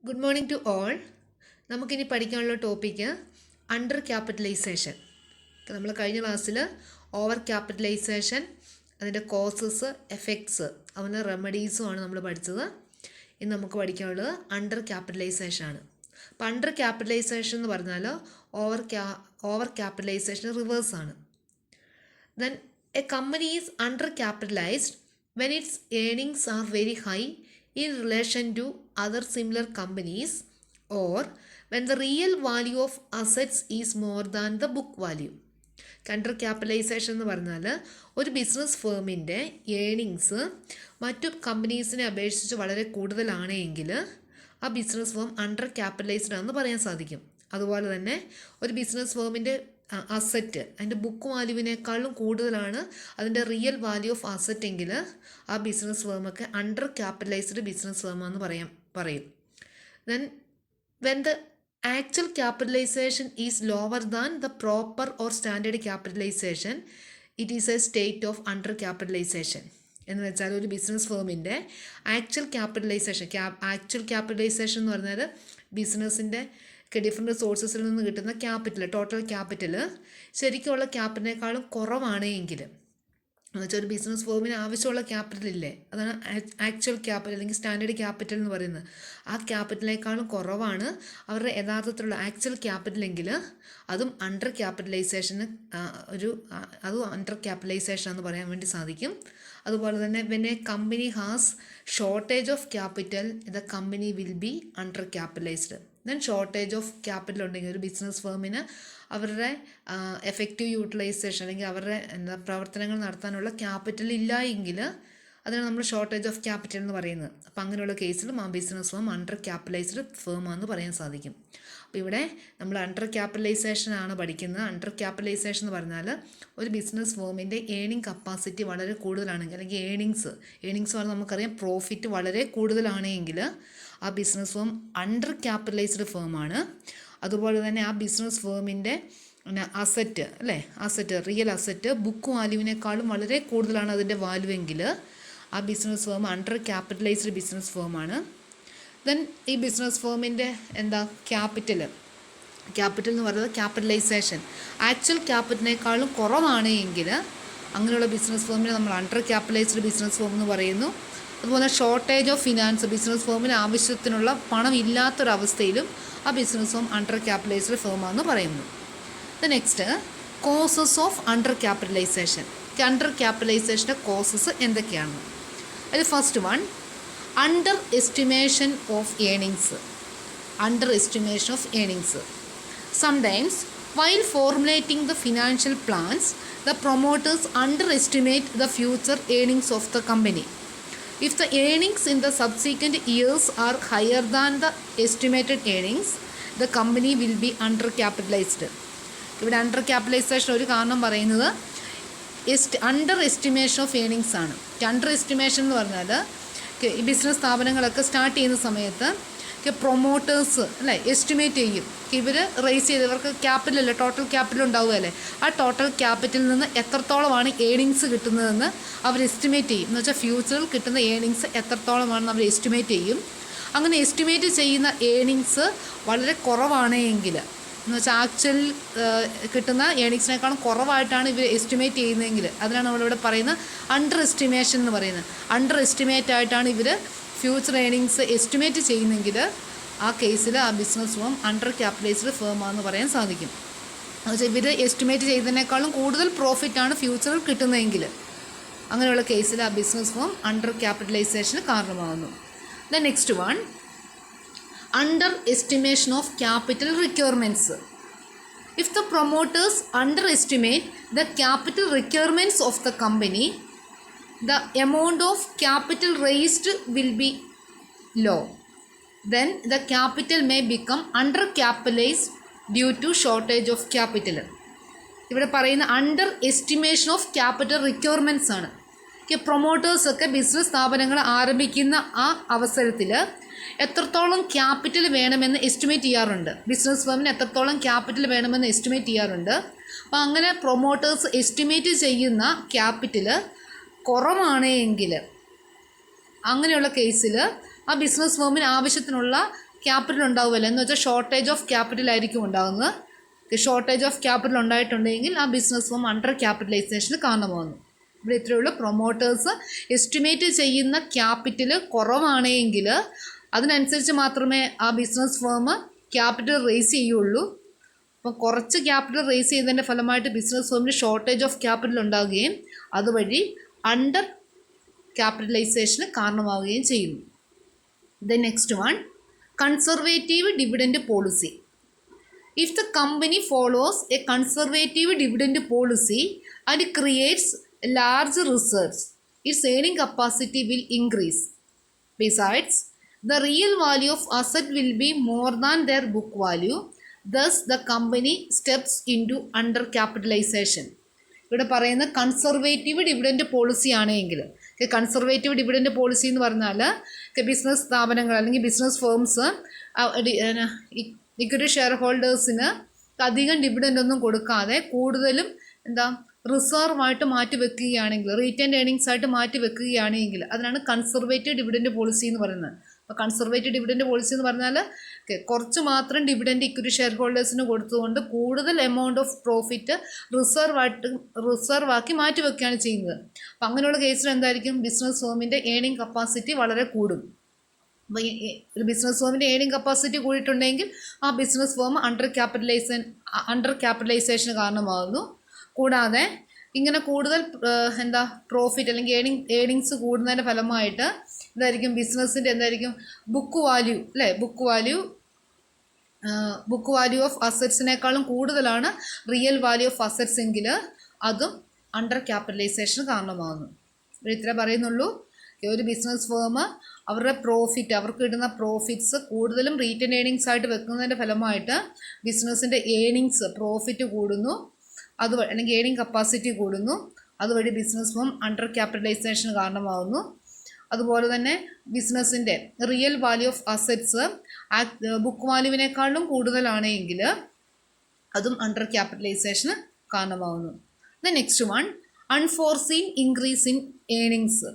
Good morning to all. നമുക്കിനി പഠിക്കാനുള്ള topic under capitalisation. നമ്മൾ കഴിഞ്ഞ ക്ലാസ്സിൽ ഓവർ ക്യാപിറ്റലൈസേഷൻ, അതിൻ്റെ കോസസ്, എഫക്ട്സ്, അതിൻ്റെ റെമഡീസുമാണ് നമ്മൾ പഠിച്ചത്. ഇന്ന് നമുക്ക് പഠിക്കാനുള്ളത് അണ്ടർ ക്യാപിറ്റലൈസേഷൻ ആണ്. അപ്പോൾ അണ്ടർ ക്യാപിറ്റലൈസേഷൻ എന്ന് പറഞ്ഞാൽ ഓവർ ക്യാപിറ്റലൈസേഷൻ റിവേഴ്സാണ്. Then a company is under capitalised when its earnings are very high in relation to other similar companies, or when the real value of assets is more than the book value. Under capitalisation എന്ന് പറഞ്ഞാൽ ഒരു business ഫേമിൻ്റെ earnings മറ്റു കമ്പനീസിനെ അപേക്ഷിച്ച് വളരെ കൂടുതലാണെങ്കിൽ ആ business firm under capitalised ആണെന്ന് പറയാൻ സാധിക്കും. അതുപോലെ തന്നെ ഒരു ബിസിനസ് ഫേമിൻ്റെ അസറ്റ് അതിൻ്റെ ബുക്ക് വാല്യൂവിനേക്കാളും കൂടുതലാണ് അതിൻ്റെ റിയൽ വാല്യൂ ഓഫ് അസറ്റ് എങ്കിൽ ആ ബിസിനസ് ഫേമൊക്കെ അണ്ടർ ക്യാപിറ്റലൈസ്ഡ് ബിസിനസ് ഫേമാണെന്ന് പറയും. Then when the actual capitalisation is lower than the proper or standard capitalisation, it is a state of under capitalisation. എന്ന് വെച്ചാൽ ഒരു ബിസിനസ് ഫേമിൻ്റെ ആക്ച്വൽ ക്യാപിറ്റലൈസേഷൻ എന്ന് പറഞ്ഞാൽ ബിസിനസ്സിൻ്റെ ഡിഫറെൻറ്റ് സോഴ്സസിൽ നിന്ന് കിട്ടുന്ന ക്യാപിറ്റൽ, ടോട്ടൽ ക്യാപിറ്റൽ ശരിക്കുള്ള ക്യാപിറ്റലിനേക്കാളും കുറവാണ് എങ്കിൽ, എന്ന് വെച്ചാൽ ഒരു ബിസിനസ് ഫേമിന് ആവശ്യമുള്ള ക്യാപിറ്റൽ ഇല്ലേ, അതാണ് ആക്ച്വൽ ക്യാപിറ്റൽ അല്ലെങ്കിൽ സ്റ്റാൻഡേർഡ് ക്യാപിറ്റൽ എന്ന് പറയുന്നത്. ആ ക്യാപിറ്റലിനേക്കാളും കുറവാണ് അവരുടെ യഥാർത്ഥത്തിലുള്ള ആക്ച്വൽ ക്യാപിറ്റൽ എങ്കിൽ അതും അണ്ടർ ക്യാപിറ്റലൈസേഷന് അതും അണ്ടർ ക്യാപിറ്റലൈസേഷൻ എന്ന് പറയാൻ വേണ്ടി സാധിക്കും. അതുപോലെ തന്നെ when A company has shortage of capital the company will be under capitalised. Then shortage of capital ഉണ്ടെങ്കിൽ ഒരു ബിസിനസ് ഫേമിന് അവരുടെ എഫക്റ്റീവ് യൂട്ടിലൈസേഷൻ അല്ലെങ്കിൽ അവരുടെ പ്രവർത്തനങ്ങൾ നടത്താനുള്ള ക്യാപിറ്റൽ ഇല്ല എങ്കിൽ അതിനാണ് നമ്മൾ ഷോർട്ടേജ് ഓഫ് ക്യാപിറ്റൽ എന്ന് പറയുന്നത്. അപ്പോൾ അങ്ങനെയുള്ള കേസിലും ആ ബിസിനസ് ഫേം അണ്ടർ ക്യാപിറ്റലൈസ്ഡ് ഫേമാണെന്ന് പറയാൻ സാധിക്കും. അപ്പോൾ ഇവിടെ നമ്മൾ അണ്ടർ ക്യാപിറ്റലൈസേഷൻ ആണ് പഠിക്കുന്നത്. അണ്ടർ ക്യാപിറ്റലൈസേഷൻ എന്ന് പറഞ്ഞാൽ ഒരു ബിസിനസ് ഫേമിൻ്റെ ഏണിംഗ് കപ്പാസിറ്റി വളരെ കൂടുതലാണെങ്കിൽ, അല്ലെങ്കിൽ ഏണിങ്സ് പറഞ്ഞാൽ നമുക്കറിയാം പ്രോഫിറ്റ് വളരെ കൂടുതലാണെങ്കിൽ ആ ബിസിനസ് ഫേം അണ്ടർ ക്യാപിറ്റലൈസ്ഡ് ഫേമാണ്. അതുപോലെ തന്നെ ആ ബിസിനസ് ഫേമിൻ്റെ അസറ്റ് റിയൽ അസറ്റ് ബുക്ക് വാല്യൂവിനേക്കാളും വളരെ കൂടുതലാണ് അതിൻ്റെ വാല്യൂ എങ്കിൽ ആ business firm under capitalised business ഫേമാണ്. ദെൻ ഈ ബിസിനസ് ഫേമിൻ്റെ ക്യാപിറ്റൽ എന്ന് പറയുന്നത് ക്യാപിറ്റലൈസേഷൻ ആക്ച്വൽ ക്യാപിറ്റലിനേക്കാളും കുറവാണ് എങ്കിൽ അങ്ങനെയുള്ള ബിസിനസ് ഫേമിനെ നമ്മൾ അണ്ടർ ക്യാപിറ്റലൈസ്ഡ് ബിസിനസ് ഫേം എന്ന് പറയുന്നു. അതുപോലെ ഷോർട്ടേജ് ഓഫ് ഫിനാൻസ്, ബിസിനസ് ഫേമിന് ആവശ്യത്തിനുള്ള പണം ഇല്ലാത്തൊരവസ്ഥയിലും ആ ബിസിനസ് ഫേം അണ്ടർ ക്യാപിറ്റലൈസ്ഡ് ഫേമാണെന്ന് പറയുന്നു. The next causes of under capitalisation. Under ക്യാപിറ്റലൈസേഷൻ്റെ കോസസ് എന്തൊക്കെയാണ്? അതിൽ first one, under estimation of earnings. Sometimes while formulating the financial plans, the promoters underestimate the future earnings of the company. If the earnings in the subsequent years are higher than the estimated earnings, the company will be undercapitalized. ഇവിടെ under capitalisation ഒരു കാരണം പറയുന്നത് under estimation of earnings ആണ്. Under estimation എന്ന് പറഞ്ഞാൽ ഈ business സ്ഥാപനങ്ങളൊക്കെ start ചെയ്യുന്ന സമയത്ത് പ്രൊമോട്ടേഴ്സ് എസ്റ്റിമേറ്റ് ചെയ്യും. ഇവർ റേസ് ചെയ്തവർക്ക് ക്യാപിറ്റൽ ടോട്ടൽ ക്യാപിറ്റൽ ഉണ്ടാവുകയല്ലേ, ആ ടോട്ടൽ ക്യാപിറ്റലിൽ നിന്ന് എത്രത്തോളമാണ് ഏണിങ്സ് കിട്ടുന്നതെന്ന് അവർ എസ്റ്റിമേറ്റ് ചെയ്യും. എന്ന് വെച്ചാൽ ഫ്യൂച്ചറിൽ കിട്ടുന്ന ഏണിങ്സ് എത്രത്തോളമാണെന്ന് അവർ എസ്റ്റിമേറ്റ് ചെയ്യും. അങ്ങനെ എസ്റ്റിമേറ്റ് ചെയ്യുന്ന ഏണിങ്സ് വളരെ കുറവാണ് എങ്കിൽ, എന്ന് വെച്ചാൽ ആക്ച്വൽ കിട്ടുന്ന ഏണിങ്സിനേക്കാളും കുറവായിട്ടാണ് ഇവർ എസ്റ്റിമേറ്റ് ചെയ്യുന്നതെങ്കിൽ അതിനാണ് നമ്മളിവിടെ പറയുന്നത് അണ്ടർ എസ്റ്റിമേഷൻ എന്ന് പറയുന്നത്. അണ്ടർ എസ്റ്റിമേറ്റ് ആയിട്ടാണ് ഇവർ ഫ്യൂച്ചർ ഏണിങ്സ് എസ്റ്റിമേറ്റ് ചെയ്യുന്നെങ്കിൽ ആ കേസിൽ ആ ബിസിനസ് ഫേം അണ്ടർ ക്യാപിറ്റലൈസ്ഡ് ഫേമാണെന്ന് പറയാൻ സാധിക്കും. എന്നുവെച്ചാൽ ഇവർ എസ്റ്റിമേറ്റ് ചെയ്തതിനേക്കാളും കൂടുതൽ പ്രോഫിറ്റാണ് ഫ്യൂച്ചറിൽ കിട്ടുന്നതെങ്കിൽ അങ്ങനെയുള്ള കേസിൽ ആ ബിസിനസ് ഫേം അണ്ടർ ക്യാപിറ്റലൈസേഷന് കാരണമാകുന്നു. The next one, under estimation of capital requirements. If the promoters under estimate the capital requirements of the company, the amount of capital raised will be low. Then the capital may become undercapitalized due to shortage of capital. ഇവിടെ പറയുന്ന under estimation of capital requirements ആണ്. പ്രൊമോട്ടേഴ്സൊക്കെ business സ്ഥാപനങ്ങൾ ആരംഭിക്കുന്ന ആ അവസരത്തിൽ എത്രത്തോളം capital വേണമെന്ന് estimate ചെയ്യാറുണ്ട്. ബിസിനസ് ഫേമിന് എത്രത്തോളം ക്യാപിറ്റൽ വേണമെന്ന് എസ്റ്റിമേറ്റ് ചെയ്യാറുണ്ട്. അപ്പോൾ അങ്ങനെ പ്രൊമോട്ടേഴ്സ് എസ്റ്റിമേറ്റ് ചെയ്യുന്ന ക്യാപിറ്റൽ കുറവാണ് എങ്കിൽ അങ്ങനെയുള്ള കേസിൽ ആ ബിസിനസ് ഫേമിന് ആവശ്യത്തിനുള്ള ക്യാപിറ്റൽ ഉണ്ടാവുമല്ലോ, എന്ന് വെച്ചാൽ ഷോർട്ടേജ് ഓഫ് ക്യാപിറ്റൽ ആയിരിക്കും ഉണ്ടാകുന്നത്. ഷോർട്ടേജ് ഓഫ് ക്യാപിറ്റൽ ഉണ്ടായിട്ടുണ്ടെങ്കിൽ ആ ബിസിനസ് ഫോം അണ്ടർ ക്യാപിറ്റലൈസേഷന് കാരണമാകുന്നു. ഇവിടെ ഇത്രയുള്ള പ്രൊമോട്ടേഴ്സ് എസ്റ്റിമേറ്റ് ചെയ്യുന്ന ക്യാപിറ്റൽ കുറവാണെങ്കിൽ അതിനനുസരിച്ച് മാത്രമേ ആ ബിസിനസ് ഫേം ക്യാപിറ്റൽ റേസ് ചെയ്യുള്ളൂ. അപ്പോൾ കുറച്ച് ക്യാപിറ്റൽ റേസ് ചെയ്തതിൻ്റെ ഫലമായിട്ട് ബിസിനസ് ഫേമിന് ഷോർട്ടേജ് ഓഫ് ക്യാപിറ്റൽ ഉണ്ടാവുകയും അതുവഴി അണ്ടർ ക്യാപിറ്റലൈസേഷന് കാരണമാവുകയും ചെയ്യുന്നു. Then next one, conservative dividend policy. If the company follows a conservative dividend policy and creates large reserves, its earning capacity will increase. Besides, the real value of asset will be more than their book value. Thus, the company steps into undercapitalization. ഇവിടെ പറയുന്ന conservative dividend policy ആണെങ്കിൽ, conservative dividend policy എന്ന് പറഞ്ഞാൽ business സ്ഥാപനങ്ങൾ അല്ലെങ്കിൽ business firms equity share ഹോൾഡേഴ്സിന് അധികം dividend ഒന്നും കൊടുക്കാതെ കൂടുതലും റിസർവായിട്ട് മാറ്റി വെക്കുകയാണെങ്കിൽ, റീറ്റെയിൻഡ് ഏർണിങ്സ് ആയിട്ട് മാറ്റി വെക്കുകയാണെങ്കിൽ അതിനാണ് കൺസർവേറ്റീവ് ഡിവിഡൻഡ് പോളിസി എന്ന് പറയുന്നത്. അപ്പോൾ കൺസർവേറ്റീവ് ഡിവിഡൻഡ് പോളിസി എന്ന് പറഞ്ഞാൽ കുറച്ച് മാത്രം ഡിവിഡൻഡ് ഇക്വിറ്റി ഷെയർ ഹോൾഡേഴ്സിന് കൊടുത്തുകൊണ്ട് കൂടുതൽ എമൗണ്ട് ഓഫ് പ്രോഫിറ്റ് റിസർവാക്കി മാറ്റി വെക്കുകയാണ് ചെയ്യുന്നത്. അപ്പോൾ അങ്ങനെയുള്ള കേസിൽ എന്തായിരിക്കും, ബിസിനസ് ഫേമിൻ്റെ ഏർണിംഗ് കപ്പാസിറ്റി വളരെ കൂടും. അപ്പോൾ ഒരു ബിസിനസ് ഫേമിൻ്റെ ഏർണിംഗ് കപ്പാസിറ്റി കൂടിയിട്ടുണ്ടെങ്കിൽ ആ ബിസിനസ് ഫേം അണ്ടർ ക്യാപിറ്റലൈസേഷന് കാരണമാകുന്നു. കൂടാതെ ഇങ്ങനെ കൂടുതൽ പ്രോഫിറ്റ് അല്ലെങ്കിൽ ഏർണിങ്സ് കൂടുന്നതിൻ്റെ ഫലമായിട്ട് എന്തായിരിക്കും, ബിസിനസ്സിൻ്റെ എന്തായിരിക്കും ബുക്ക് വാല്യൂ, അല്ലേ, ബുക്ക് വാല്യൂ ഓഫ് അസറ്റ്സിനേക്കാളും കൂടുതലാണ് റിയൽ വാല്യൂ ഓഫ് അസറ്റ്സ് എങ്കിൽ അതും അണ്ടർ ക്യാപിറ്റലൈസേഷന് കാരണമാകുന്നു. ഇത്ര പറയുന്നുള്ളൂ. ഒരു ബിസിനസ് ഫേം അവരുടെ പ്രോഫിറ്റ്, അവർക്ക് കിട്ടുന്ന പ്രോഫിറ്റ്സ് കൂടുതലും റീറ്റെയിൻ ഏർണിങ്സ് ആയിട്ട് വെക്കുന്നതിൻ്റെ ഫലമായിട്ട് ബിസിനസ്സിൻ്റെ പ്രോഫിറ്റ് കൂടുന്നു, അതുവഴി അല്ലെങ്കിൽ ഏർണിംഗ് കപ്പാസിറ്റി കൂടുന്നു, അതുവഴി ബിസിനസ് ഫേം അണ്ടർ ക്യാപിറ്റലൈസേഷന് കാരണമാകുന്നു. അതുപോലെ തന്നെ ബിസിനസ്സിൻ്റെ real value of assets book വാല്യൂവിനേക്കാളും കൂടുതലാണെങ്കിൽ അതും അണ്ടർ ക്യാപിറ്റലൈസേഷന് കാരണമാകുന്നു. The next one, unforeseen increase in earnings.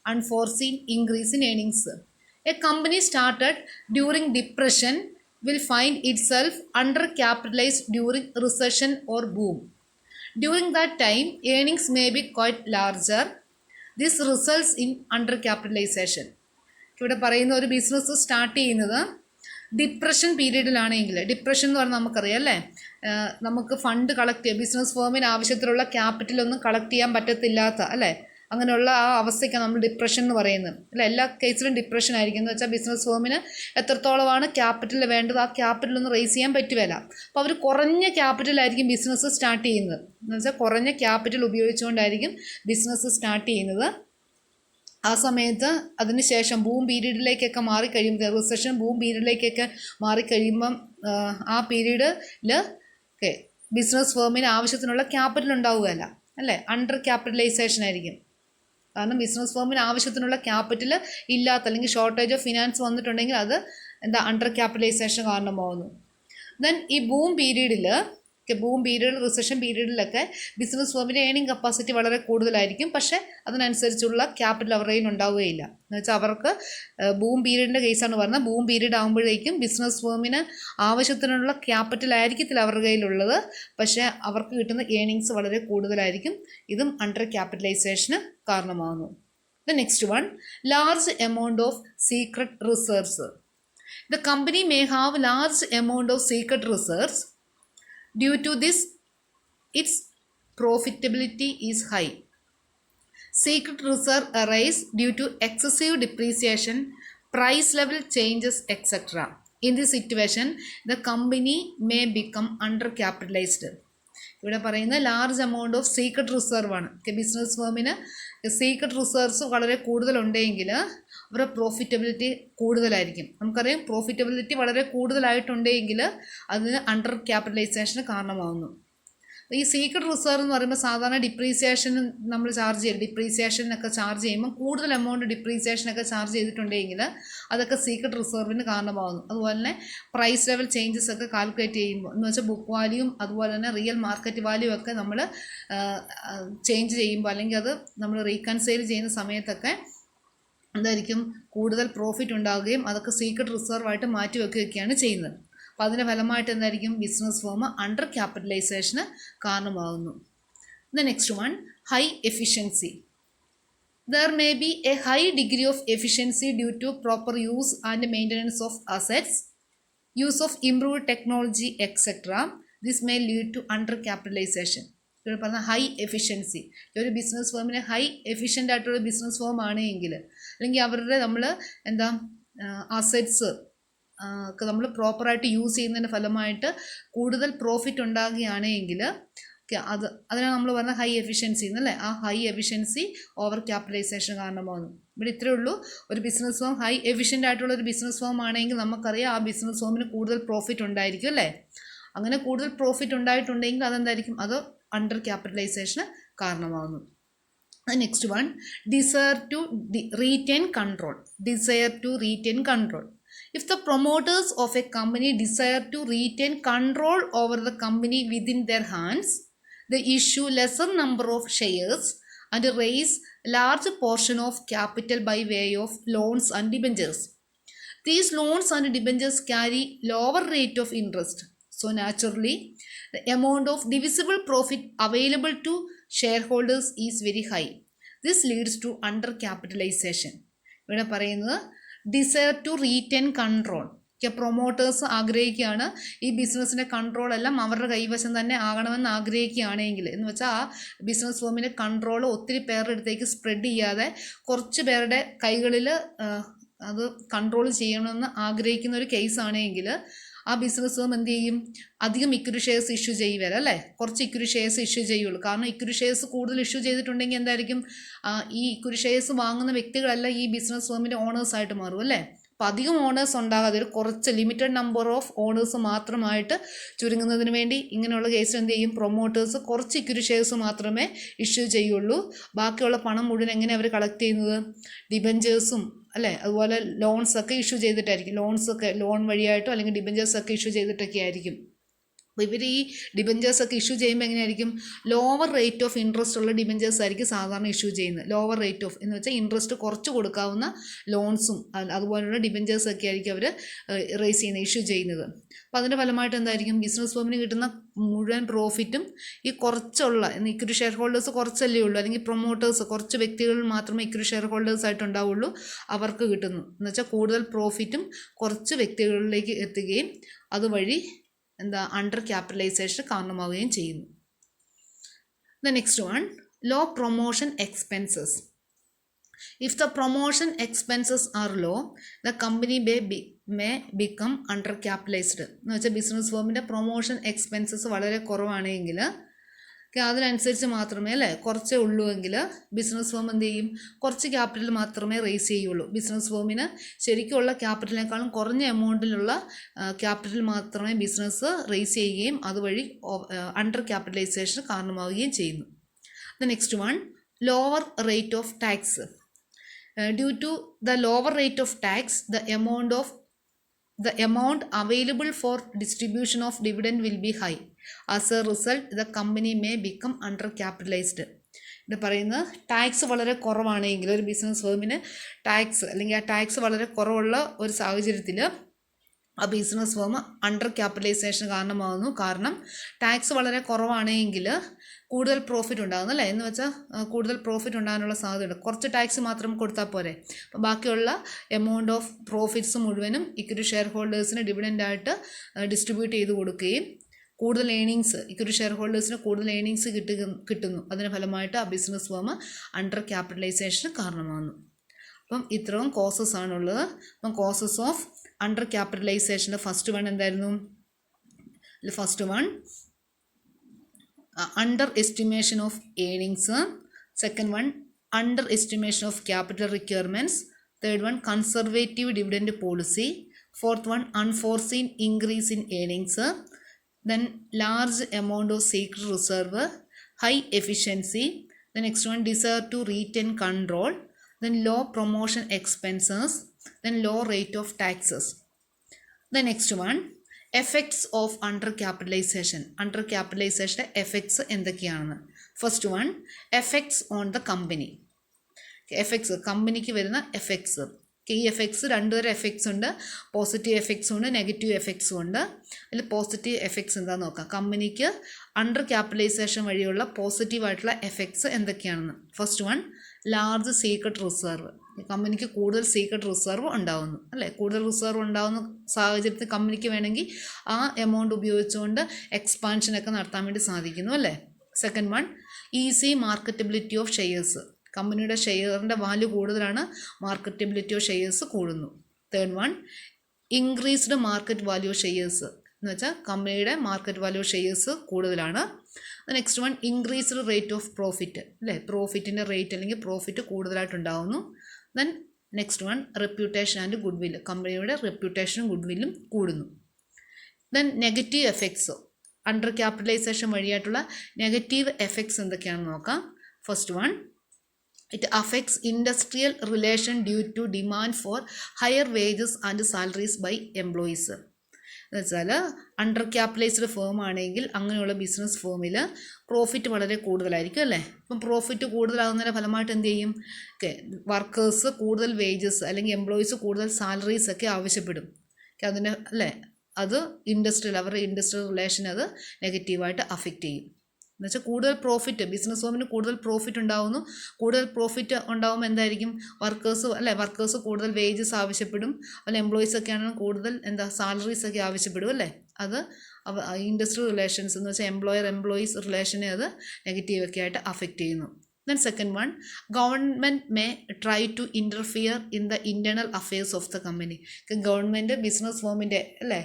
Unforeseen increase in earnings. A company started during depression will find itself undercapitalized during recession or boom. During that time, earnings may be quite larger. This results in undercapitalization. ഇവിടെ പറയുന്ന ഒരു business start ചെയ്യുന്നത് depression പീരീഡിലാണെങ്കിൽ, depression എന്ന് പറഞ്ഞാൽ നമുക്കറിയാം അല്ലേ, നമുക്ക് fund collect ചെയ്യാം, ബിസിനസ് ഫേമിന് ആവശ്യത്തിലുള്ള ക്യാപിറ്റലൊന്നും കളക്ട് ചെയ്യാൻ പറ്റത്തില്ലാത്ത, അല്ലേ, അങ്ങനെയുള്ള ആ അവസ്ഥയ്ക്കാണ് നമ്മൾ ഡിപ്രഷൻ എന്ന് പറയുന്നത്. അല്ല, എല്ലാ കേസിലും ഡിപ്രഷൻ ആയിരിക്കും. എന്ന് വെച്ചാൽ ബിസിനസ് ഫേമിന് എത്രത്തോളമാണ് ക്യാപിറ്റൽ വേണ്ടത്, ആ ക്യാപിറ്റലൊന്നും റേസ് ചെയ്യാൻ പറ്റുകയില്ല. അപ്പോൾ അവർ കുറഞ്ഞ ക്യാപിറ്റലായിരിക്കും ബിസിനസ് സ്റ്റാർട്ട് ചെയ്യുന്നത്. എന്ന് വെച്ചാൽ കുറഞ്ഞ ക്യാപിറ്റൽ ഉപയോഗിച്ചുകൊണ്ടായിരിക്കും ബിസിനസ് സ്റ്റാർട്ട് ചെയ്യുന്നത്. ആ സമയത്ത് അതിന് ശേഷം ബൂം പീരീഡിലേക്കൊക്കെ മാറിക്കഴിയുമ്പോൾ, റിസഷൻ ബൂം പീരീഡിലേക്കൊക്കെ മാറിക്കഴിയുമ്പം ആ പീരീഡിൽ ബിസിനസ് ഫേമിന് ആവശ്യത്തിനുള്ള ക്യാപിറ്റൽ ഉണ്ടാവുകയല്ല, അല്ലേ, അണ്ടർ ക്യാപിറ്റലൈസേഷൻ ആയിരിക്കും. കാരണം ബിസിനസ് ഫേമിന് ആവശ്യത്തിനുള്ള ക്യാപിറ്റൽ ഇല്ലാത്ത അല്ലെങ്കിൽ ഷോർട്ടേജ് ഓഫ് ഫിനാൻസ് വന്നിട്ടുണ്ടെങ്കിൽ അത് അണ്ടർ ക്യാപിറ്റലൈസേഷൻ കാരണമാകുന്നു. ദെൻ ഈ ബൂം പീരീഡിൽ, റിസഷൻ പീരീഡിലൊക്കെ ബിസിനസ് ഫേമിൻ്റെ ഏർണിംഗ് കപ്പാസിറ്റി വളരെ കൂടുതലായിരിക്കും. പക്ഷേ അതിനനുസരിച്ചുള്ള ക്യാപിറ്റൽ അവരുടെ കയ്യിൽ ഉണ്ടാവുകയില്ല. എന്ന് വെച്ചാൽ അവർക്ക് ബൂം പീരീഡിൻ്റെ കേസാണ് പറഞ്ഞത്. ബൂം പീരീഡ് ആകുമ്പോഴേക്കും ബിസിനസ് ഫേമിന് ആവശ്യത്തിനുള്ള ക്യാപിറ്റൽ ആയിരിക്കത്തില്ല അവരുടെ കയ്യിലുള്ളത്, പക്ഷേ അവർക്ക് കിട്ടുന്ന ഏർണിങ്സ് വളരെ കൂടുതലായിരിക്കും. ഇതും അണ്ടർ ക്യാപിറ്റലൈസേഷന് കാരണമാകുന്നു. The next one, large amount of secret reserves. The company may have large amount of secret reserves. Due to this, its profitability is high. Secret reserve arise due to excessive depreciation, price level changes, etc. In this situation, the company may become undercapitalized. ഇവിടെ പറയുന്ന large amount of secret reserve ആണ്. Business ഫേമിന് secret reserves വളരെ കൂടുതലുണ്ടെങ്കിൽ അവരുടെ profitability കൂടുതലായിരിക്കും. നമുക്കറിയാം, profitability വളരെ കൂടുതലായിട്ടുണ്ടെങ്കിൽ അതിന് under ക്യാപിറ്റലൈസേഷന് കാരണമാകുന്നു. ഈ സീക്രട്ട് റിസർവ് എന്ന് പറയുമ്പോൾ സാധാരണ ഡിപ്രീസിയേഷൻ നമ്മൾ ചാർജ് ചെയ്യും, ഡിപ്രീസിയേഷനൊക്കെ ചാർജ് ചെയ്യുമ്പോൾ കൂടുതൽ എമൗണ്ട് ഡിപ്രീസിയേഷനൊക്കെ ചാർജ് ചെയ്തിട്ടുണ്ടെങ്കിൽ അതൊക്കെ സീക്രട്ട് റിസർവിന് കാരണമാകുന്നു. അതുപോലെ തന്നെ പ്രൈസ് ലെവൽ ചേഞ്ചസ് ഒക്കെ കാൽക്കുലേറ്റ് ചെയ്യുമ്പോൾ, എന്ന് വെച്ചാൽ ബുക്ക് വാല്യൂയും അതുപോലെ തന്നെ റിയൽ മാർക്കറ്റ് വാല്യൂ ഒക്കെ നമ്മൾ ചേഞ്ച് ചെയ്യുമ്പോൾ അല്ലെങ്കിൽ അത് നമ്മൾ റീകൺസൈൽ ചെയ്യുന്ന സമയത്തൊക്കെ എന്തായിരിക്കും കൂടുതൽ പ്രോഫിറ്റ് ഉണ്ടാവുകയും അതൊക്കെ സീക്രട്ട് റിസർവായിട്ട് മാറ്റി വെക്കുകയൊക്കെയാണ് ചെയ്യുന്നത്. അപ്പോൾ അതിൻ്റെ ഫലമായിട്ട് എന്തായിരിക്കും ബിസിനസ് ഫേം അണ്ടർ ക്യാപിറ്റലൈസേഷന് കാരണമാകുന്നു. The next one, high efficiency. There may be a high degree of efficiency due to proper use and maintenance of assets, use of improved technology, etc. This may lead to undercapitalization. ഇവിടെ പറഞ്ഞ high efficiency, ഒരു business ഫേമിന് high efficient ആയിട്ടുള്ള business firm ആണെങ്കിൽ, അല്ലെങ്കിൽ അവരുടെ നമ്മൾ എന്താ assets ഒക്കെ നമ്മൾ പ്രോപ്പറായിട്ട് യൂസ് ചെയ്യുന്നതിൻ്റെ ഫലമായിട്ട് കൂടുതൽ പ്രോഫിറ്റ് ഉണ്ടാകുകയാണെങ്കിൽ അതിനാണ് നമ്മൾ പറഞ്ഞ ഹൈ എഫിഷ്യൻസി എന്നല്ലേ. ആ ഹൈ എഫിഷ്യൻസി ഓവർ ക്യാപിറ്റലൈസേഷൻ കാരണമാകുന്നു. ഇവിടെ ഇത്രയേ ഉള്ളൂ. ഒരു ബിസിനസ് ഫേം ഹൈ എഫിഷ്യൻ്റ് ആയിട്ടുള്ള ഒരു ബിസിനസ് ഫേം ആണെങ്കിൽ നമുക്കറിയാം ആ ബിസിനസ് ഫേമിന് കൂടുതൽ പ്രോഫിറ്റ് ഉണ്ടായിരിക്കും അല്ലേ. അങ്ങനെ കൂടുതൽ പ്രോഫിറ്റ് ഉണ്ടായിട്ടുണ്ടെങ്കിൽ അതെന്തായിരിക്കും, അത് അണ്ടർ ക്യാപിറ്റലൈസേഷന് കാരണമാകുന്നു. Next one, desire to retain control. Desire to retain control. If the promoters of a company desire to retain control over the company within their hands, they issue lesser number of shares and raise large portion of capital by way of loans and debentures. These loans and debentures carry lower rate of interest. So naturally, the amount of divisible profit available to shareholders is very high. This leads to undercapitalization. ഇവിടെ പറയുന്നത് desire to retain control. Promoters ആഗ്രഹിക്കുകയാണ് ഈ ബിസിനസ്സിൻ്റെ control എല്ലാം അവരുടെ കൈവശം തന്നെ ആകണമെന്ന് ആഗ്രഹിക്കുകയാണെങ്കിൽ, എന്ന് വെച്ചാൽ ആ ബിസിനസ് ഫേമിൻ്റെ കൺട്രോൾ ഒത്തിരി പേരുടെ അടുത്തേക്ക് സ്പ്രെഡ് ചെയ്യാതെ കുറച്ച് പേരുടെ കൈകളിൽ അത് കൺട്രോൾ ചെയ്യണമെന്ന് ആഗ്രഹിക്കുന്ന ഒരു കേസാണെങ്കിൽ ആ ബിസിനസ് ഫേം എന്ത് ചെയ്യും, അധികം ഇക്വിറ്റി ഷെയർസ് ഇഷ്യൂ ചെയ്യുവല്ല അല്ലേ. കുറച്ച് ഇക്വിറ്റി ഷെയർസ് ഇഷ്യൂ ചെയ്യുള്ളൂ. കാരണം ഇക്വിറ്റി ഷെയർസ് കൂടുതൽ ഇഷ്യൂ ചെയ്തിട്ടുണ്ടെങ്കിൽ എന്തായിരിക്കും, ഈ ഇക്വിറ്റി ഷെയർസ് വാങ്ങുന്ന വ്യക്തികളല്ല ഈ ബിസിനസ് ഫേമിൻ്റെ ഓണേഴ്സായിട്ട് മാറും അല്ലേ. അപ്പോൾ അധികം ഓണേഴ്സ് ഉണ്ടാകാതെ ഒരു കുറച്ച് ലിമിറ്റഡ് നമ്പർ ഓഫ് ഓണേഴ്സ് മാത്രമായിട്ട് ചുരുങ്ങുന്നതിന് വേണ്ടി ഇങ്ങനെയുള്ള കേസിൽ എന്ത് ചെയ്യും, പ്രൊമോട്ടേഴ്സ് കുറച്ച് ഇക്വിറ്റി ഷെയർസ് മാത്രമേ ഇഷ്യൂ ചെയ്യുള്ളൂ. ബാക്കിയുള്ള പണം മുഴുവൻ എങ്ങനെ അവർ കളക്ട് ചെയ്യുന്നത്, ഡിബഞ്ചേഴ്സും അല്ലേ, അതുപോലെ ലോൺസൊക്കെ ഇഷ്യൂ ചെയ്തിട്ടായിരിക്കും. ലോൺസൊക്കെ ലോൺ വഴിയായിട്ടോ അല്ലെങ്കിൽ ഡിബഞ്ചേഴ്സൊക്കെ ഇഷ്യൂ ചെയ്തിട്ടൊക്കെ ആയിരിക്കും. അപ്പോൾ ഇവർ ഈ ഡിബഞ്ചേഴ്സൊക്കെ ഇഷ്യൂ ചെയ്യുമ്പോൾ എങ്ങനെയായിരിക്കും, ലോവർ റേറ്റ് ഓഫ് ഇൻട്രസ്റ്റ് ഉള്ള ഡിബഞ്ചേഴ്സ് ആയിരിക്കും സാധാരണ ഇഷ്യൂ ചെയ്യുന്നത്. ലോവർ റേറ്റ് ഓഫ് എന്ന് വെച്ചാൽ ഇൻട്രസ്റ്റ് കുറച്ച് കൊടുക്കാവുന്ന ലോൺസും അതുപോലുള്ള ഡിബഞ്ചേഴ്സൊക്കെ ആയിരിക്കും അവർ റേസ് ചെയ്യുന്നത്, ഇഷ്യൂ ചെയ്യുന്നത്. അപ്പോൾ അതിൻ്റെ ഫലമായിട്ട് എന്തായിരിക്കും, ബിസിനസ് ഫേമിന് കിട്ടുന്ന മുഴുവൻ പ്രോഫിറ്റും ഈ കുറച്ചുള്ള ഇക്വിറ്റി ഷെയർ ഹോൾഡേഴ്സ് കുറച്ചല്ലേ ഉള്ളൂ, അല്ലെങ്കിൽ പ്രൊമോട്ടേഴ്സ് കുറച്ച് വ്യക്തികൾ മാത്രമേ ഇക്വിറ്റി ഷെയർ ഹോൾഡേഴ്സ് ആയിട്ടുണ്ടാവുള്ളൂ, അവർക്ക് കിട്ടുന്നു. എന്ന് വെച്ചാൽ കൂടുതൽ പ്രോഫിറ്റും കുറച്ച് വ്യക്തികളിലേക്ക് എത്തുകയും അതുവഴി എന്താ അണ്ടർ ക്യാപിറ്റലൈസേഷൻ കാരണമാവുകയും ചെയ്യുന്നു. The next one, low promotion expenses. If the promotion expenses are low, the company may become undercapitalized. എന്ന് വെച്ചാൽ ബിസിനസ് ഫേമിൻ്റെ പ്രൊമോഷൻ എക്സ്പെൻസസ് വളരെ കുറവാണെങ്കിൽ, അതിനനുസരിച്ച് മാത്രമേ അല്ലേ കുറച്ചേ ഉള്ളൂ എങ്കിൽ ബിസിനസ് ഫേം എന്ത് ചെയ്യും, കുറച്ച് ക്യാപിറ്റൽ മാത്രമേ റേസ് ചെയ്യുള്ളൂ. ബിസിനസ് ഫേമിന് ശരിക്കുള്ള ക്യാപിറ്റലിനേക്കാളും കുറഞ്ഞ എമൗണ്ടിലുള്ള ക്യാപിറ്റൽ മാത്രമേ ബിസിനസ് റേസ് ചെയ്യുകയും അതുവഴി അണ്ടർ ക്യാപിറ്റലൈസേഷൻ കാരണമാവുകയും ചെയ്യുന്നു. The next one, lower rate of tax. Due to the lower rate of tax, the amount available for distribution of dividend will be high. As a result, the company may become undercapitalized. ഇവിടെ പറയുന്നത് tax വളരെ കുറവാണെങ്കിൽ ഒരു business ഫേമിന് tax അല്ലെങ്കിൽ ആ tax വളരെ കുറവുള്ള ഒരു സാഹചര്യത്തിൽ ആ ബിസിനസ് ഫേം അണ്ടർ ക്യാപിറ്റലൈസേഷൻ കാരണമാകുന്നു. കാരണം ടാക്സ് വളരെ കുറവാണെങ്കിൽ കൂടുതൽ പ്രോഫിറ്റ് ഉണ്ടാകുന്നു അല്ലേ. എന്ന് വെച്ചാൽ കൂടുതൽ പ്രോഫിറ്റ് ഉണ്ടാകാനുള്ള സാധ്യതയുണ്ട്. കുറച്ച് ടാക്സ് മാത്രം കൊടുത്താൽ പോരെ. അപ്പോൾ ബാക്കിയുള്ള എമൗണ്ട് ഓഫ് പ്രോഫിറ്റ്സ് മുഴുവനും ഇക്വിറ്റി ഷെയർ ഹോൾഡേഴ്സിന് ഡിവിഡൻ്റായിട്ട് ഡിസ്ട്രിബ്യൂട്ട് ചെയ്ത് കൊടുക്കുകയും കൂടുതൽ ഏണിങ്സ് ഇക്വിറ്റി ഷെയർ ഹോൾഡേഴ്സിന് കൂടുതൽ ഏണിങ്സ് കിട്ടുന്നു. അതിന് ഫലമായിട്ട് ആ ബിസിനസ് ഫേം അണ്ടർ ക്യാപിറ്റലൈസേഷന് കാരണമാകുന്നു. അപ്പം ഇത്രയും കോസസ് ആണുള്ളത്. അപ്പം കോസസ് ഓഫ് അണ്ടർ ക്യാപിറ്റലൈസേഷൻ്റെ ഫസ്റ്റ് വൺ എന്തായിരുന്നു? First one under estimation of earnings. Second one under estimation of capital requirements. Third one conservative dividend policy. Fourth one unforeseen increase in earnings. Then large amount of secret reserve. High efficiency. The next one desire to retain control. Then low promotion expenses, then low rate of taxes. The next one, effects of undercapitalization. Undercapitalization effects എന്തൊക്കെയാണ്? First one, effects on the company. Effects, കമ്പനിക്ക് വരുന്ന effects. ഈ effects രണ്ടുതരം effects ഉണ്ട്. Positive എഫക്ട്സും ഉണ്ട്, negative എഫക്ട്സും ഉണ്ട്. അതിൽ positive effects എന്താണെന്ന് നോക്കാം. കമ്പനിക്ക് അണ്ടർ ക്യാപിറ്റലൈസേഷൻ വഴിയുള്ള പോസിറ്റീവായിട്ടുള്ള എഫക്ട്സ് എന്തൊക്കെയാണെന്ന്. First one, large secret reserve. കമ്പനിക്ക് കൂടുതൽ സീക്രട്ട് റിസർവ് ഉണ്ടാവുന്നു, അല്ലേ? കൂടുതൽ റിസർവ് ഉണ്ടാകുന്ന സാഹചര്യത്തിൽ കമ്പനിക്ക് വേണമെങ്കിൽ ആ എമൗണ്ട് ഉപയോഗിച്ചുകൊണ്ട് എക്സ്പാൻഷനൊക്കെ നടത്താൻ വേണ്ടി സാധിക്കുന്നു, അല്ലേ? Second one, easy marketability of shares. കമ്പനിയുടെ ഷെയറിൻ്റെ വാല്യൂ കൂടുതലാണ്, മാർക്കറ്റബിലിറ്റി ഓഫ് ഷെയർസ് കൂടുന്നു. Third one, increased market value shares എന്ന് വെച്ചാൽ കമ്പനിയുടെ മാർക്കറ്റ് വാല്യൂ ഷെയർസ് കൂടുതലാണ്. Next one, increased rate of profit, അല്ലേ? പ്രോഫിറ്റിൻ്റെ റേറ്റ് അല്ലെങ്കിൽ പ്രോഫിറ്റ് കൂടുതലായിട്ടുണ്ടാകുന്നു. Then next one, reputation and goodwill. കമ്പനിയുടെ റെപ്യൂട്ടേഷനും ഗുഡ് വില്ലും കൂടുന്നു. Then negative effects, under capitalisation വഴിയായിട്ടുള്ള നെഗറ്റീവ് എഫക്ട്സ് എന്തൊക്കെയാണെന്ന് നോക്കാം. First one, it affects industrial relation due to demand for higher wages and salaries by employees. എന്ന് വെച്ചാൽ അണ്ടർ ക്യാപിറ്റലൈസ്ഡ് ഫേം ആണെങ്കിൽ അങ്ങനെയുള്ള ബിസിനസ് ഫേമിൽ പ്രോഫിറ്റ് വളരെ കൂടുതലായിരിക്കും, അല്ലേ? അപ്പം പ്രോഫിറ്റ് കൂടുതലാകുന്നതിൻ്റെ ഫലമായിട്ട് എന്ത് ചെയ്യും? വർക്കേഴ്സ് കൂടുതൽ വേജസ് അല്ലെങ്കിൽ എംപ്ലോയീസ് കൂടുതൽ സാലറീസ് ഒക്കെ ആവശ്യപ്പെടും. അതിന്, അല്ലേ? അത് അവരുടെ ഇൻഡസ്ട്രിയൽ റിലേഷൻ അത് നെഗറ്റീവായിട്ട് അഫക്റ്റ് ചെയ്യും. എന്നുവെച്ചാൽ കൂടുതൽ പ്രോഫിറ്റ്, ബിസിനസ് ഫേമിന് കൂടുതൽ പ്രോഫിറ്റ് ഉണ്ടാകുന്നു. കൂടുതൽ പ്രോഫിറ്റ് ഉണ്ടാകുമ്പോൾ എന്തായിരിക്കും? വർക്കേഴ്സ് കൂടുതൽ വേജസ് ആവശ്യപ്പെടും. അല്ല എംപ്ലോയീസ് ഒക്കെ ആണെങ്കിൽ കൂടുതൽ സാലറീസ് ഒക്കെ ആവശ്യപ്പെടും, അല്ലേ? അത് ഇൻഡസ്ട്രിയൽ റിലേഷൻസ് എന്ന് വെച്ചാൽ എംപ്ലോയീസ് റിലേഷനെ അത് നെഗറ്റീവൊക്കെ ആയിട്ട് അഫക്റ്റ് ചെയ്യുന്നു. Then second one, government may try to interfere in the internal affairs of the company. Government business ഫേമിൻ്റെ, അല്ലേ,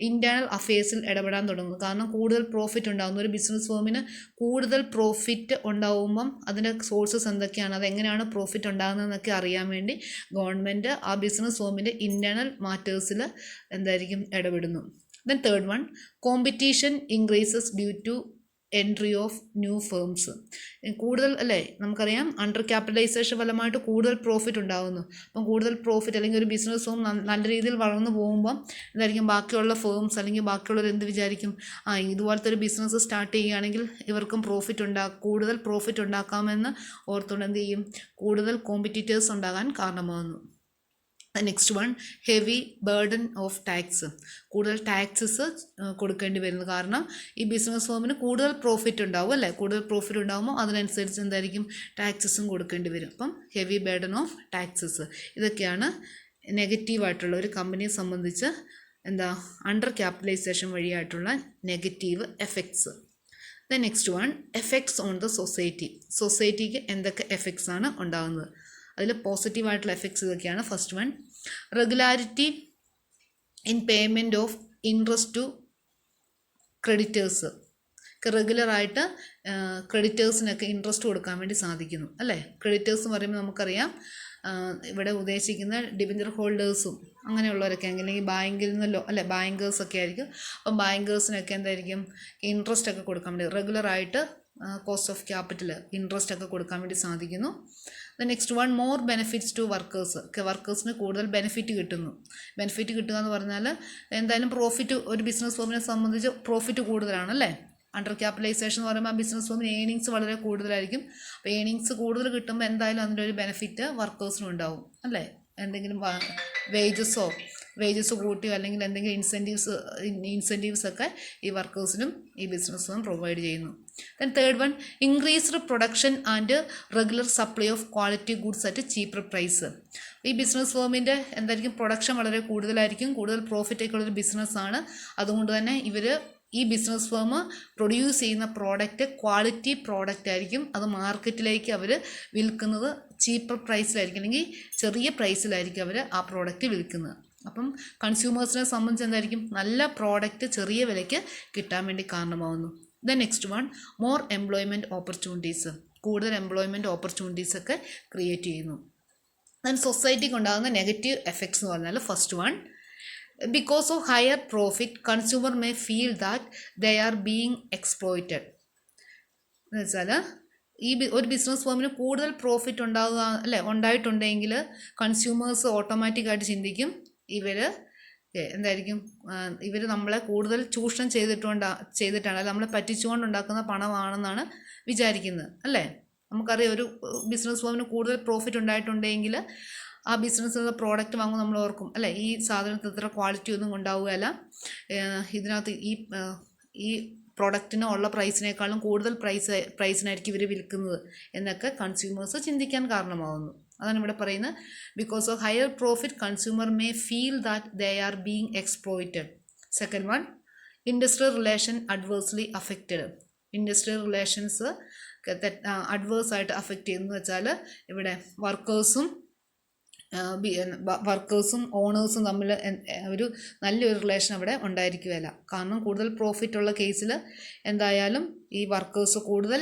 ഇൻറ്റേർണൽ അഫെയർസിൽ ഇടപെടാൻ തുടങ്ങുന്നു. കാരണം കൂടുതൽ പ്രോഫിറ്റ് ഉണ്ടാകുന്നു. ഒരു ബിസിനസ് ഫേമിന് കൂടുതൽ പ്രോഫിറ്റ് ഉണ്ടാകുമ്പം അതിൻ്റെ സോഴ്സസ് എന്തൊക്കെയാണ്, അതെങ്ങനെയാണ് പ്രോഫിറ്റ് ഉണ്ടാകുന്നതെന്നൊക്കെ അറിയാൻ വേണ്ടി ഗവൺമെൻറ് ആ ബിസിനസ് ഫേമിൻ്റെ ഇൻറ്റേർണൽ മാറ്റേഴ്സിൽ ഇടപെടുന്നു. Then third one, competition increases due to entry of new firms. കൂടുതൽ, അല്ലേ, നമുക്കറിയാം അണ്ടർ ക്യാപിറ്റലൈസേഷൻ ഫലമായിട്ട് കൂടുതൽ പ്രോഫിറ്റ് ഉണ്ടാകുന്നു. അപ്പം കൂടുതൽ പ്രോഫിറ്റ് അല്ലെങ്കിൽ ഒരു ബിസിനസ് ഫേം നല്ല രീതിയിൽ വളർന്നു പോകുമ്പം എന്തായിരിക്കും ബാക്കിയുള്ള ഫേംസ് അല്ലെങ്കിൽ ബാക്കിയുള്ളവർ എന്ത് വിചാരിക്കും? ഇതുപോലത്തെ ഒരു ബിസിനസ് സ്റ്റാർട്ട് ചെയ്യുകയാണെങ്കിൽ ഇവർക്കും കൂടുതൽ പ്രോഫിറ്റ് ഉണ്ടാക്കാമെന്ന് ഓർത്തുകൊണ്ട് എന്ത് ചെയ്യും? കൂടുതൽ കോമ്പറ്റീറ്റേഴ്സ് ഉണ്ടാകാൻ കാരണമാകുന്നു. Next one, heavy burden of tax. കൂടുതൽ ടാക്സസ് കൊടുക്കേണ്ടി വരുന്നു. കാരണം ഈ ബിസിനസ് ഫേമിന് കൂടുതൽ പ്രോഫിറ്റ് ഉണ്ടാവും, അല്ലേ? കൂടുതൽ പ്രോഫിറ്റ് ഉണ്ടാകുമ്പോൾ അതിനനുസരിച്ച് എന്തായിരിക്കും? ടാക്സസും കൊടുക്കേണ്ടി വരും. അപ്പം ഹെവി ബേർഡൻ ഓഫ് ടാക്സസ്, ഇതൊക്കെയാണ് നെഗറ്റീവായിട്ടുള്ള ഒരു കമ്പനിയെ സംബന്ധിച്ച് അണ്ടർ ക്യാപിറ്റലൈസേഷൻ വഴിയായിട്ടുള്ള negative effects. The next one, effects on the society. സൊസൈറ്റിക്ക് എന്തൊക്കെ എഫക്ട്സ് ആണ് ഉണ്ടാകുന്നത്? അതിൽ പോസിറ്റീവായിട്ടുള്ള എഫക്ട്സ് ഇതൊക്കെയാണ്. First one, regularity in payment of interest to creditors. റെഗുലറായിട്ട് ക്രെഡിറ്റേഴ്സിനൊക്കെ ഇൻട്രസ്റ്റ് കൊടുക്കാൻ വേണ്ടി സാധിക്കുന്നു, അല്ലേ? ക്രെഡിറ്റേഴ്സ് എന്ന് പറയുമ്പോൾ നമുക്കറിയാം ഇവിടെ ഉദ്ദേശിക്കുന്ന ഡിബഞ്ചർ ഹോൾഡേഴ്സും അങ്ങനെയുള്ളവരൊക്കെ അല്ലെങ്കിൽ ബാങ്കിൽ നിന്നല്ലോ, അല്ലെ, ബാങ്കേഴ്സൊക്കെ ആയിരിക്കും. അപ്പം ബാങ്കേഴ്സിനൊക്കെ എന്തായിരിക്കും? ഇൻട്രസ്റ്റ് ഒക്കെ കൊടുക്കാൻ വേണ്ടി റെഗുലറായിട്ട് കോസ്റ്റ് ഓഫ് ക്യാപിറ്റൽ ഇൻട്രസ്റ്റ് ഒക്കെ കൊടുക്കാൻ വേണ്ടി സാധിക്കുന്നു. Next one, more benefits to workers. വർക്കേഴ്സിന് കൂടുതൽ ബെനിഫിറ്റ് കിട്ടുന്നു. ബെനിഫിറ്റ് കിട്ടുക എന്ന് പറഞ്ഞാൽ എന്തായാലും പ്രോഫിറ്റ്, ഒരു ബിസിനസ് ഫേമിനെ സംബന്ധിച്ച് പ്രോഫിറ്റ് കൂടുതലാണ്, അല്ലേ? അണ്ടർ ക്യാപിറ്റലൈസേഷൻ എന്ന് പറയുമ്പോൾ ആ ബിസിനസ് ഫേമിന് ഏണിങ്സ് വളരെ കൂടുതലായിരിക്കും. അപ്പോൾ ഏണിങ്സ് കൂടുതൽ കിട്ടുമ്പോൾ എന്തായാലും അതിൻ്റെ ഒരു ബെനിഫിറ്റ് വർക്കേഴ്സിനും ഉണ്ടാവും, അല്ലേ? എന്തെങ്കിലും വേജസ് കൂട്ടിയോ അല്ലെങ്കിൽ എന്തെങ്കിലും ഇൻസെൻറ്റീവ്സ് ഒക്കെ ഈ വർക്കേഴ്സിനും ഈ ബിസിനസ്സിനും പ്രൊവൈഡ് ചെയ്യുന്നു. Then third one, increased production and regular supply of quality goods at cheaper price. ഈ ബിസിനസ് ഫേമിൻ്റെ എന്തായിരിക്കും? പ്രൊഡക്ഷൻ വളരെ കൂടുതലായിരിക്കും. കൂടുതൽ പ്രോഫിറ്റ് ഉള്ളൊരു ബിസിനസ്സാണ്. അതുകൊണ്ട് തന്നെ ഈ ബിസിനസ് ഫേം പ്രൊഡ്യൂസ് ചെയ്യുന്ന പ്രോഡക്റ്റ് ക്വാളിറ്റി പ്രോഡക്റ്റ് ആയിരിക്കും. അത് മാർക്കറ്റിലേക്ക് അവർ വിൽക്കുന്നത് ചീപ്പർ പ്രൈസിലായിരിക്കും, അല്ലെങ്കിൽ ചെറിയ പ്രൈസിലായിരിക്കും അവർ ആ പ്രോഡക്റ്റ് വിൽക്കുന്നത്. അപ്പം കൺസ്യൂമേഴ്സിനെ സംബന്ധിച്ച് എന്തായിരിക്കും? നല്ല പ്രോഡക്റ്റ് ചെറിയ വിലയ്ക്ക് കിട്ടാൻ വേണ്ടി കാരണമാകുന്നു. Then next one, more employment opportunities. കൂടുതൽ എംപ്ലോയ്മെൻറ്റ് ഓപ്പർച്യൂണിറ്റീസൊക്കെ ക്രിയേറ്റ് ചെയ്യുന്നു. ദെൻ സൊസൈറ്റിക്ക് ഉണ്ടാകുന്ന നെഗറ്റീവ് എഫക്ട്സ് എന്ന് പറഞ്ഞാൽ first one, because of higher profit, consumer may feel that they are being exploited. എന്ന് വെച്ചാൽ ഒരു ബിസിനസ് ഫേമിന് കൂടുതൽ പ്രോഫിറ്റ് ഉണ്ടായിട്ടുണ്ടെങ്കിൽ കൺസ്യൂമേഴ്സ് ഓട്ടോമാറ്റിക്കായിട്ട് ചിന്തിക്കും ഇവർ നമ്മളെ കൂടുതൽ ചൂഷണം ചെയ്തിട്ടാണ്, അല്ല നമ്മളെ പറ്റിച്ചുകൊണ്ടുണ്ടാക്കുന്ന പണമാണെന്നാണ് വിചാരിക്കുന്നത്, അല്ലേ? നമുക്കറിയാം ഒരു ബിസിനസ് വുമന് കൂടുതൽ പ്രോഫിറ്റ് ഉണ്ടായിട്ടുണ്ടെങ്കിൽ ആ ബിസിനസ്സിലുള്ള പ്രോഡക്റ്റ് വാങ്ങുമ്പോൾ നമ്മൾ ഓർക്കും അല്ലേ, ഈ സാധനത്തിന് ഇത്ര ക്വാളിറ്റി ഒന്നും ഉണ്ടാവുകയല്ല, ഇതിനകത്ത് ഈ പ്രോഡക്റ്റിന് ഉള്ള പ്രൈസിനേക്കാളും കൂടുതൽ പ്രൈസിനായിരിക്കും ഇവർ വിൽക്കുന്നത് എന്നൊക്കെ കൺസ്യൂമേഴ്സ് ചിന്തിക്കാൻ കാരണമാകുന്നു. അതാണ് ഇവിടെ പറയുന്നത്. Because of higher profit consumer may feel that they are being exploited. Second one, industrial relation adversely affected. Industrial relations adverse ആയിട്ട് അഫക്റ്റ് ചെയ്യുന്നു വെച്ചാൽ ഇവിടെ വർക്കേഴ്സും ഓണേഴ്സും തമ്മിൽ ഒരു നല്ലൊരു റിലേഷൻ അവിടെ ഉണ്ടായിരിക്കുകയില്ല. കാരണം കൂടുതൽ പ്രോഫിറ്റ് ഉള്ള കേസിൽ എന്തായാലും ഈ വർക്കേഴ്സ് കൂടുതൽ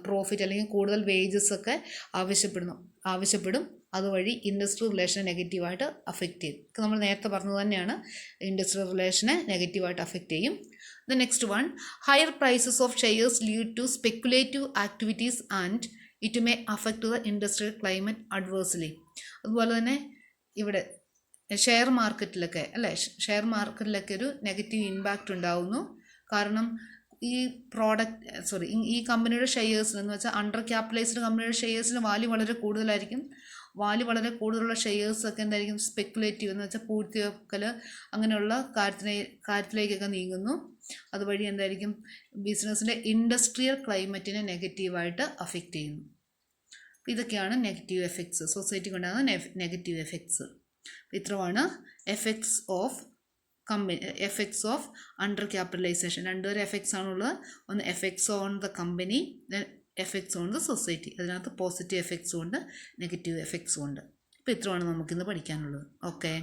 പ്രോഫിറ്റ് അല്ലെങ്കിൽ കൂടുതൽ വേജസ് ഒക്കെ ആവശ്യപ്പെടും. അതുവഴി ഇൻഡസ്ട്രിയൽ റിലേഷനെ നെഗറ്റീവായിട്ട് അഫക്റ്റ് ചെയ്യും. നമ്മൾ നേരത്തെ പറഞ്ഞത് തന്നെയാണ്, ഇൻഡസ്ട്രിയൽ റിലേഷനെ നെഗറ്റീവായിട്ട് അഫക്റ്റ് ചെയ്യും. The next one, higher prices of shares lead to speculative activities and it may affect the industrial climate adversely. അതുപോലെ തന്നെ ഇവിടെ ഷെയർ മാർക്കറ്റിലൊക്കെ ഒരു നെഗറ്റീവ് ഇമ്പാക്റ്റ് ഉണ്ടാകുന്നു. കാരണം ഈ കമ്പനിയുടെ ഷെയർസിൽ എന്ന് വെച്ചാൽ അണ്ടർ ക്യാപിറ്റലൈസ്ഡ് കമ്പനിയുടെ ഷെയർസിന് വാല്യൂ വളരെ കൂടുതലായിരിക്കും. വാല്യൂ വളരെ കൂടുതലുള്ള ഷെയർസൊക്കെ എന്തായിരിക്കും, സ്പെക്കുലേറ്റീവ് എന്ന് വെച്ചാൽ പൂഴ്ത്തിവെക്കൽ അങ്ങനെയുള്ള കാര്യത്തിലേക്കൊക്കെ നീങ്ങുന്നു. അതുവഴി എന്തായിരിക്കും, ബിസിനസ്സിൻ്റെ ഇൻഡസ്ട്രിയൽ ക്ലൈമറ്റിനെ നെഗറ്റീവായിട്ട് അഫക്റ്റ് ചെയ്യുന്നു. ഇതൊക്കെയാണ് നെഗറ്റീവ് എഫക്ട്സ്, സൊസൈറ്റിക്ക് ഉണ്ടാകുന്ന നെഗറ്റീവ് എഫക്ട്സ്. ഇത്രയാണ് എഫക്ട്സ് ഓഫ് അണ്ടർ ക്യാപിറ്റലൈസേഷൻ. രണ്ടുതരം എഫക്ട്സ് ആണുള്ളത്. ഒന്ന് effects on the company, then effects on the society. അതിനകത്ത് പോസിറ്റീവ് എഫക്ട്സും ഉണ്ട്, നെഗറ്റീവ് എഫക്ട്സും ഉണ്ട്. അപ്പോൾ ഇത്രയാണ് നമുക്കിന്ന് പഠിക്കാനുള്ളത്. ഓക്കെ.